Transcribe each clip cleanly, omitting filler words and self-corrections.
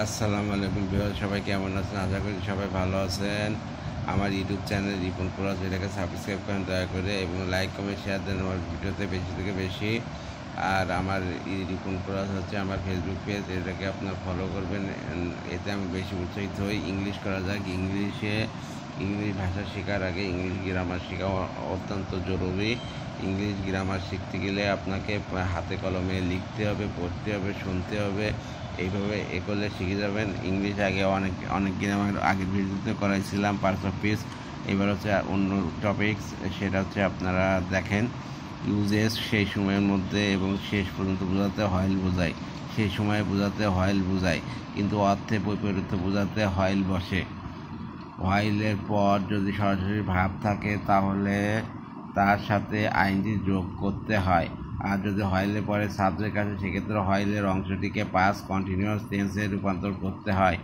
আসসালামু আলাইকুম ভিউয়ার, সবাই কেমন আছেন? আশা করি সবাই ভালো আছেন। আমার ইউটিউব চ্যানেল রিপন প্লাস, এটাকে সাবস্ক্রাইব করেন দয়া করে এবং লাইক কমেন্ট শেয়ার দেন আমার ভিডিওতে বেশি থেকে বেশি। আর আমার রিপন প্লাস হচ্ছে আমার ফেসবুক পেজ, এটাকে আপনার ফলো করবেন। এতে আমি বেশি উৎসাহিত হই। ইংলিশ করা যাক। ইংলিশ ভাষা শেখার আগে ইংলিশ গ্রামার শেখা অত্যন্ত জরুরি। ইংলিশ গ্রামার শিখতে গেলে আপনাকে হাতে কলমে লিখতে হবে, পড়তে হবে, শুনতে হবে। এইভাবে করলে শিখে যাবেন ইংলিশ। আগে অনেক অনেক গ্রামার আগের ভিডিওতে করাইছিলাম পার্টস অফ স্পিচ। এবার হচ্ছে অন্য টপিকস, সেটা হচ্ছে আপনারা দেখেন। ইউজেস সেই সময়ের মধ্যে এবং শেষ পর্যন্ত বোঝাতে হয়েল বোঝায়, সেই সময়ে বোঝাতে হয়েল বোঝায়, কিন্তু অর্থে বৈপরীত্য বোঝাতে হয়েল বসে। হয়েলের পর যদি সরাসরি ভাব থাকে তাহলে তার সাথে আইনজি যোগ করতে হয়। আর যদি হয়েলের পরে সাবজেক্ট আছে সেক্ষেত্রে হয়েলের অংশটিকে পাস্ট কন্টিনিউয়াস টেন্সে রূপান্তর করতে হয়।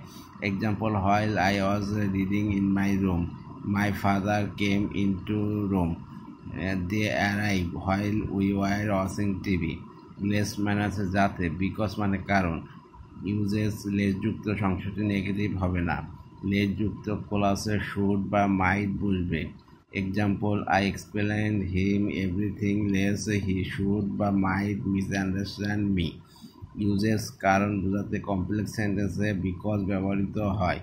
Example: while I was reading in my room, my father came into room, they arrive while we were watching TV. Lest মানে আছে যাতে, বিকজ মানে কারণ। ইউজেস লেসযুক্ত সংশোধন নেগেটিভ হবে না। লেসযুক্ত ক্লাসে শুড বা মাইট বসবে। Example: I explain him everything less he should বা মাইট মিসআন্ডারস্ট্যান্ড মি। ইউজেস কারণ বোঝাতে কমপ্লেক্স সেন্টেন্সে বিকজ ব্যবহৃত হয়।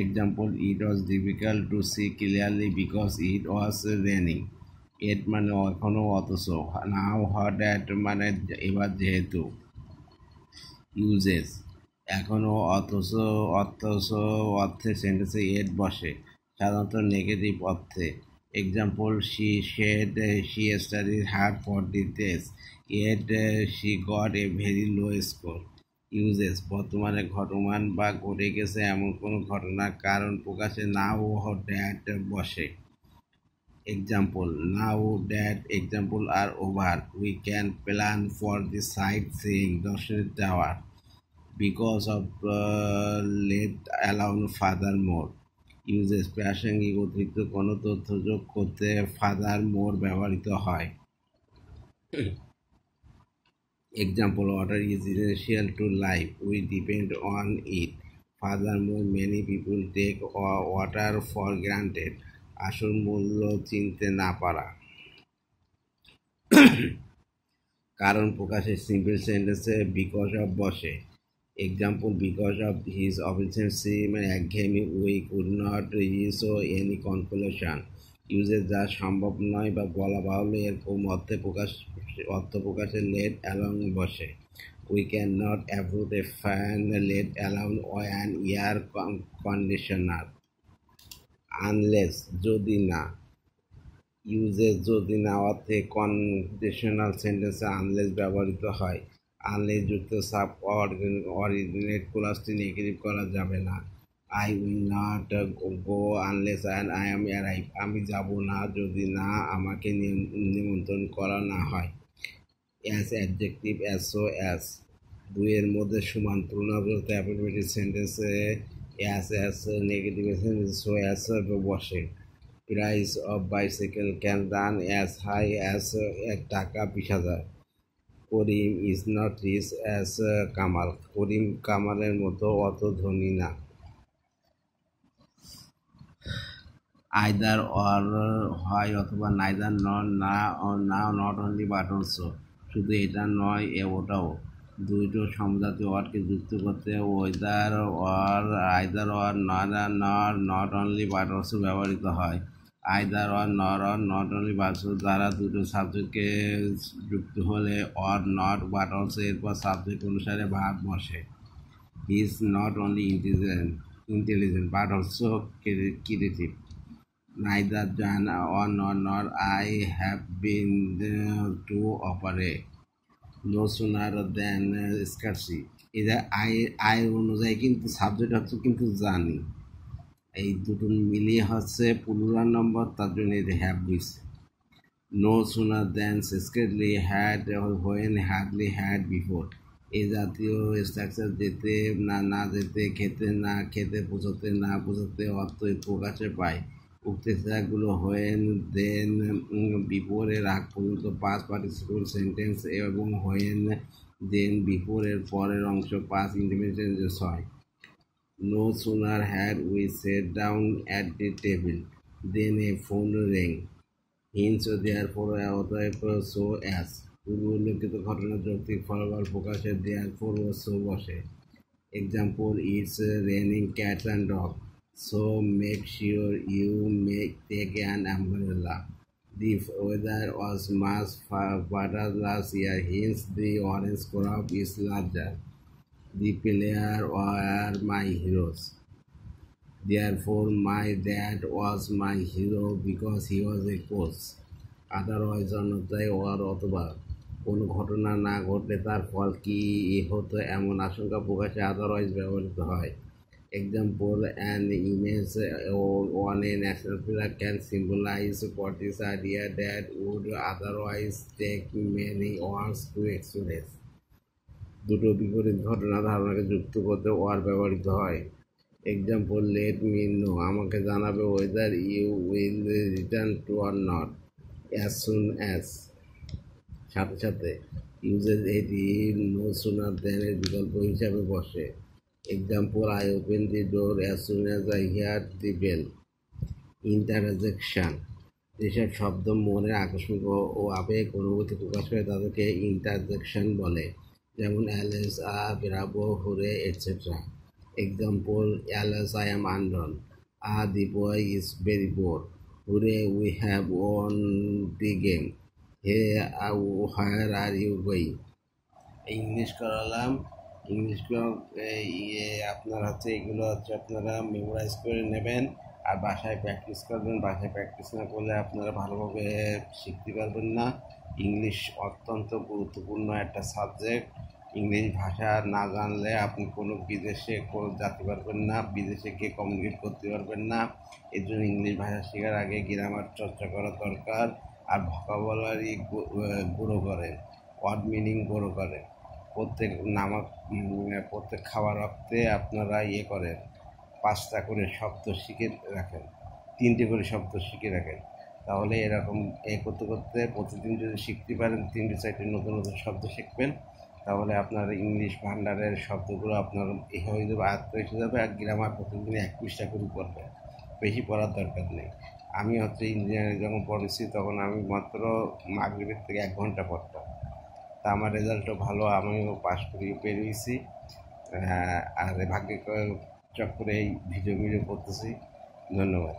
Example: it was difficult to see clearly because it was raining. Yet মানে এখনও, অথচ। নাও হট অ্যাট মানে এবার যেহেতু। ইউজেস এখনও, অথচ, অর্থে সেন্টেন্সে এট বসে, সাধারণত নেগেটিভ অর্থে। Example: she said she studied hard for the test, at she got a very low score. Uses বর্তমানে ঘটমান বা ঘটে গেছে এমন কোনো ঘটনার কারণ প্রকাশে নাও দ্যাট বসে। Example: now that exams are over, we can plan for the sightseeing দর্শনের tower. Because of let alone furthermore. Uses প্রাসঙ্গিক অতিরিক্ত কোনো তথ্য যোগ করতে ফাদার মোর ব্যবহৃত হয়। Example: water is essential to life, we depend on it. Furthermore many people take water for granted. আসল মূল্য চিনতে না পারা। কারণ প্রকাশে সিম্পল সেন্টেন্সে বিকজ অফ বসে। এক্সাম্পল: বিকজ অফ হিজ অফিসিয়েন্সি মানে একঘেয়েমি, we could not show any conclusion. Uses যা সম্ভব নয় বা বলা বাহুল্য এরকম অর্থ প্রকাশে লেট অ্যালং বসে। We can not afford a fan, let alone an air conditioner. Unless যদি না। ইউজেস যদি না অর্থে কন্ডিশনাল সেন্টেন্সে আনলেস ব্যবহৃত হয়। আনলেস যুক্ত সাব অর্ডিনেট ক্লজটি নেগেটিভ করা যাবে না। I will not go unless I am arrive, আমি যাব না যদি না আমাকে নিমন্ত্রণ করা না হয়। অ্যাজ অ্যাডজেক্টিভ অ্যাসো অ্যাস, দুইয়ের মধ্যে সমান তুলনা করতে অ্যাফার্মেটিভ সেন্টেন্সে অ্যাস নেগেটিভ সেন্টেন্সে সো অ্যাস বসে। Price of bicycle can run as high as, টাকা 20,000। Karim is not rich as Kamal, Karim কামালের মতো অত ধনী না। আইদার অর হয় অথবা নাইদার না নট অনলি বাট অলসো, শুধু এটা নয় ওটাও। দুইটো সমজাতীয় ওয়ার্ডকে যুক্ত করতে weather or, either or, not only but also ব্যবহৃত হয়। Either or not only but also দ্বারা দুটো সাবজেক্টকে যুক্ত হলে অর, নট, বাট অলসো এরপর সাবজেক্ট অনুসারে ভাগ বসে। He is not only intelligent but also creative. Neither John or nor I have been to opera. No sooner than scarcely. এটা I অনুযায়ী কিন্তু সাবজেক্ট হচ্ছে কিন্তু জানি, এই দুটো মিলিয়ে হচ্ছে প্লুরাল নম্বর, তার জন্য এটা হ্যাভ দিচ্ছে। No sooner than scarcely had, when hardly had before. এই জাতীয় স্ট্রাকচার যেতে না যেতে, খেতে না খেতে, বোঝাতে না বোঝাতে অর্থ প্রকাশে পায়। উক্তগুলো হোয়েন, দেন, বিফোরের আগ পর্যন্ত পাস্ট পার্টিসিপল সেন্টেন্স এবং হোয়েন, দেন, বিফোরের পরের অংশ পাস্ট ইন্ডিপেন্ডেন্ট সেন্টেন্স হয়। No sooner had we sat down at the table than a phone rang. Hence, therefore, অতএব so as পূর্ব উল্লেখিত ঘটনার যৌক্তিক ফলাফল প্রকাশে therefore ও so বসে। Example, it's raining cats and dogs, so make sure you take an umbrella. The weather was much better last year, hence the orange crop is larger. The players were my heroes. Therefore, my dad was my hero because he was a coach. Otherwise, অন্যথায় ওর অথবা কোনো ঘটনা না ঘটলে তার ফল কি হতো এমন আশঙ্কা প্রকাশে আদারওয়াইজ ব্যবহৃত হয়। Example, an image on a national flag can symbolize what is idea that would otherwise take many hours to express. দুটো বিপরীত ঘটনা ধারণাকে যুক্ত করতে ওয়ার ব্যবহৃত হয়। এক্সাম্পল, লেট মি নো, আমাকে জানাবে whether you will return to or not as soon as. সাথে সাথে ইউজেস এটি নো সুনার দেন এর বিকল্প হিসাবে বসে। Example, I open the door as soon as I hear the bell. Interjection, যেসব শব্দ মনের আকস্মিক ও আবেগ অনুভূতি প্রকাশ করে তাদেরকে ইন্টারজেকশন বলে, যেমন alas, bravo, hurray, etcetera. Example, alas, I am undone. The boy is very bored. Hooray, we have won the game. Hey, where are you going? English করালাম। ইংলিশ আপনারা এগুলো আপনারা মেমোরাইজ করে নেবেন আর বাসায় প্র্যাকটিস করবেন। বাসায় প্র্যাকটিস না করলে আপনারা ভালোভাবে শিখতে পারবেন না। ইংলিশ অত্যন্ত গুরুত্বপূর্ণ একটা সাবজেক্ট। ইংলিশ ভাষা না জানলে আপনি কোনো বিদেশে যেতে পারবেন না, বিদেশে গিয়ে কমিউনিকেট করতে পারবেন না। এর জন্য ইংলিশ ভাষা শেখার আগে গ্রামার চর্চা করা দরকার। আর ভোকাবুলারি গ্রো করেন, ওয়ার্ড মিনিং গ্রো করেন। প্রত্যেক খাবার অর্থে আপনারা করেন, 5টা করে শব্দ শিখে রাখেন, 3টে করে শব্দ শিখে রাখেন। তাহলে এরকম করতে করতে প্রতিদিন যদি শিখতে পারেন 3-4টে নতুন নতুন শব্দ শিখবেন, তাহলে আপনার ইংলিশ ভান্ডারের শব্দগুলো আপনার হয়ে যাবে, আয়ত্ত এসে যাবে। আর গ্রামার প্রতিদিন 1 পৃষ্ঠা করে পড়বেন, বেশি পড়ার দরকার নেই। আমি ইঞ্জিনিয়ারিং যখন পড়েছি তখন আমি মাত্র মাগরিবের থেকে 1 ঘন্টা পড়তাম। তা আমার রেজাল্টও ভালো, আমিও পাস করে বেরিয়েছি। আর ভাগ্যে চক্করে এই ভিডিও করতেছি। ধন্যবাদ।